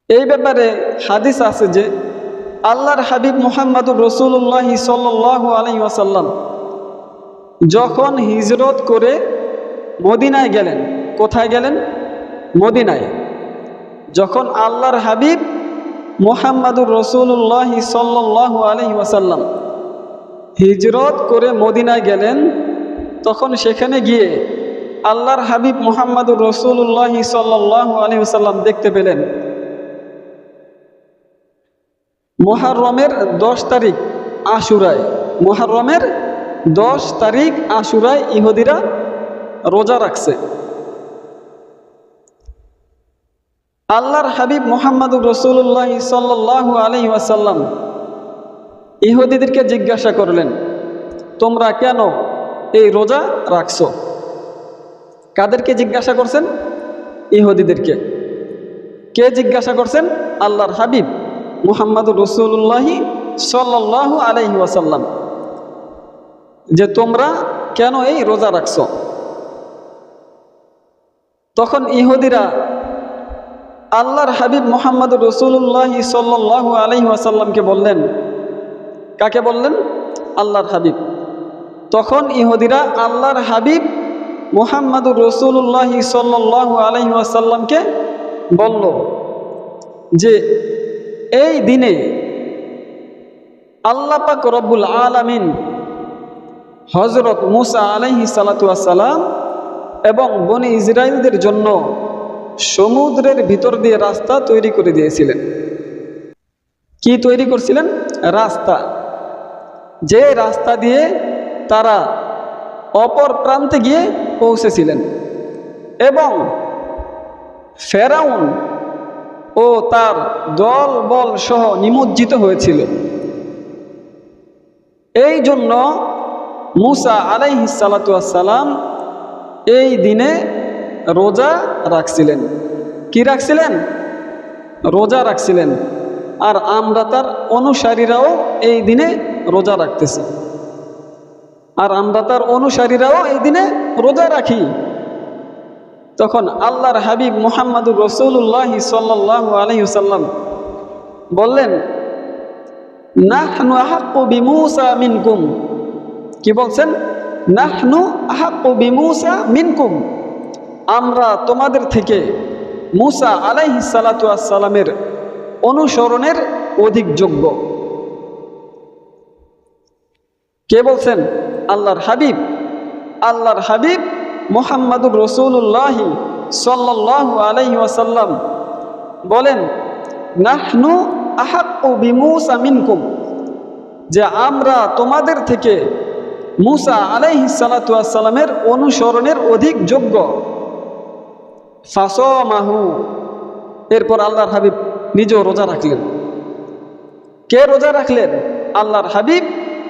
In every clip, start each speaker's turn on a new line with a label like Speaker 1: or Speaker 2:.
Speaker 1: এই ব্যাপারে হাদিস আছে যে আল্লাহর হাবিব মুহাম্মদুর রাসূলুল্লাহ সাল্লাল্লাহু আলাইহি ওয়াসাল্লাম যখন হিজরত করে মদিনায় গেলেন। কোথায় গেলেন? মদিনায়। যখন আল্লাহর হাবিব মুহাম্মদুর রাসূলুল্লাহ সাল্লাল্লাহু আলাইহি ওয়াসাল্লাম হিজরত করে মদিনায় গেলেন, তখন সেখানে গিয়ে আল্লাহর হাবিব মুহাম্মদুর রাসূলুল্লাহ সাল্লাল্লাহু আলাইহি ওয়াসাল্লাম দেখতে পেলেন মুহররমের 10 তারিখ আশুরায়, মুহররমের 10 তারিখ আশুরায় ইহুদিরা রোজা রাখছে। আল্লাহর হাবিব মুহাম্মদুর রাসূলুল্লাহ সাল্লাল্লাহু আলাইহি ওয়াসাল্লাম ইহুদিদেরকে জিজ্ঞাসা করলেন, তোমরা কেন এই রোজা রাখছো? কাদেরকে জিজ্ঞাসা করছেন? ইহুদিদেরকে। কে জিজ্ঞাসা করছেন? আল্লাহর হাবিব মুহাম্মদুর রাসূলুল্লাহ সাল্লাল্লাহু আলাইহি ওয়াসাল্লাম, যে তোমরা কেন এই রোজা রাখছো? তখন ইহুদিরা আল্লাহর হাবিব মুহাম্মদুর রাসূলুল্লাহ সাল্লাল্লাহু আলাইহি ওয়াসাল্লামকে বললেন। কাকে বললেন? আল্লাহর হাবিব। তখন ইহুদিরা আল্লাহর হাবিব মুহাম্মদুর রাসূলুল্লাহ সাল্লাল্লাহু আলাইহি ওয়াসাল্লামকে বলল যে এই দিনে আল্লাহ পাক রব্বুল আলামিন হযরত মুসা আলাইহিস সালাতু ওয়াস সালাম এবং বনি ইসরাইলদের জন্য সমুদ্রের ভিতর দিয়ে রাস্তা তৈরি করে দিয়েছিলেন। কি তৈরি করছিলেন? রাস্তা। যে রাস্তা দিয়ে তারা অপর প্রান্তে গিয়ে পৌঁছেছিলেন এবং ফেরাউন ও তার দল বল সহ নিমজ্জিত হয়েছিল। এই জন্য মুসা আলাইহিস সালাতু ওয়াস সালাম এই দিনে রোজা রাখছিলেন। কি রাখছিলেন? রোজা রাখছিলেন। আর আমরা তার অনুসারীরাও এই দিনে রোজা রাখতেছি, আর আমরা তার অনুসারীরাও এই দিনে রোজা রাখি। তখন আল্লাহর হাবিব মুহাম্মদুর রাসূলুল্লাহ সাল্লাল্লাহু আলাইহি ওয়াসাল্লাম বললেন, নাহনু আহাক্কু বিমূসা মিনকুম। কি বলছেন? নাহনু আহাক্কু বিমূসা মিনকুম, আমরা তোমাদের থেকে মুসা আলাইহিস সালাতু ওয়াস সালামের অনুসরণের অধিক যোগ্য। কে বলছেন? আল্লাহর হাবিব। আল্লাহর হাবিব মুহাম্মদুর রাসূলুল্লাহ সাল্লাল্লাহু আলাইহি ওয়াসাল্লাম বলেন, নাহনু আহাক্কু বিমূসা মিনকুম, যে আমরা তোমাদের থেকে মুসা আলাইহিস সালাতু ওয়াস সালামের অনুসরণের অধিক যোগ্য। ফাসামাহু, এরপর আল্লাহর হাবিব নিজেও রোজা রাখলেন। কে রোজা রাখলেন? আল্লাহর হাবিব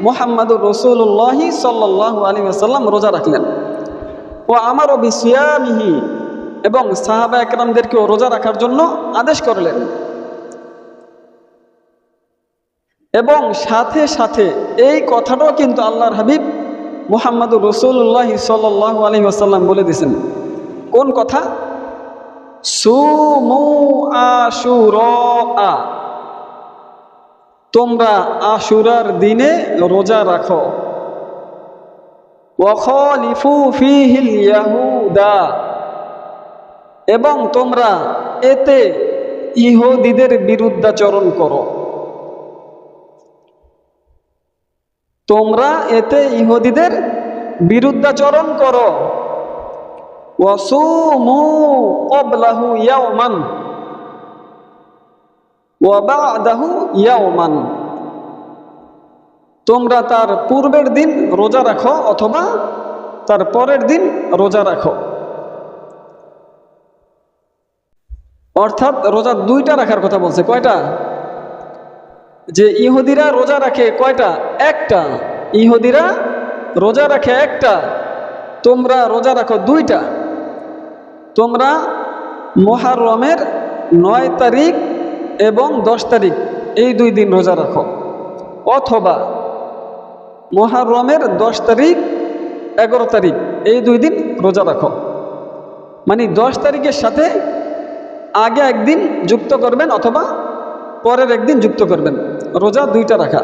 Speaker 1: মুহাম্মদুর রাসূলুল্লাহ সাল্লাল্লাহু আলাইহি ওয়াসাল্লাম রোজা রাখলেন। ও আমারও বিসিয়ামিহি, এবং সাহাবা একরামদেরকেও রোজা রাখার জন্য আদেশ করলেন। এবং সাথে সাথে এই কথাটাও কিন্তু আল্লাহর হাবিব মুহাম্মদুর রাসূলুল্লাহ সাল্লাল্লাহু আলাইহি ওয়াসাল্লাম বলে দিয়েছেন। কোন কথা? সুমু আশুরা, তোমরা আশুরার দিনে রোজা রাখো। ওয়াখালিফু ফীহিল ইয়াহুদা, এবং তোমরা এতে ইহুদিদের বিরুদ্ধাচরণ করো। তোমরা এতে ইহুদিদের বিরুদ্ধাচরণ করো। ওয়াসুমু ক্বাবলাহু ইয়াওমান ওয়া বা'দাহু ইয়াওমান, তোমরা তার পূর্বের দিন রোজা রাখো অথবা তার পরের দিন রোজা রাখো। অর্থাৎ রোজা দুইটা রাখার কথা বলছে। কয়টা? যে ইহুদিরা রোজা রাখে কয়টা? একটা। ইহুদিরা রোজা রাখে একটা, তোমরা রোজা রাখো দুইটা। তোমরা মুহররমের 9 তারিখ এবং 10 তারিখ এই 2 দিন রোজা রাখো, অথবা মুহররমের 10 তারিখ 11 তারিখ এই 2 দিন রোজা রাখো। মানে 10 তারিখের সাথে আগে একদিন যুক্ত করবেন অথবা পরের একদিন যুক্ত করবেন, রোজা দুইটা রাখা।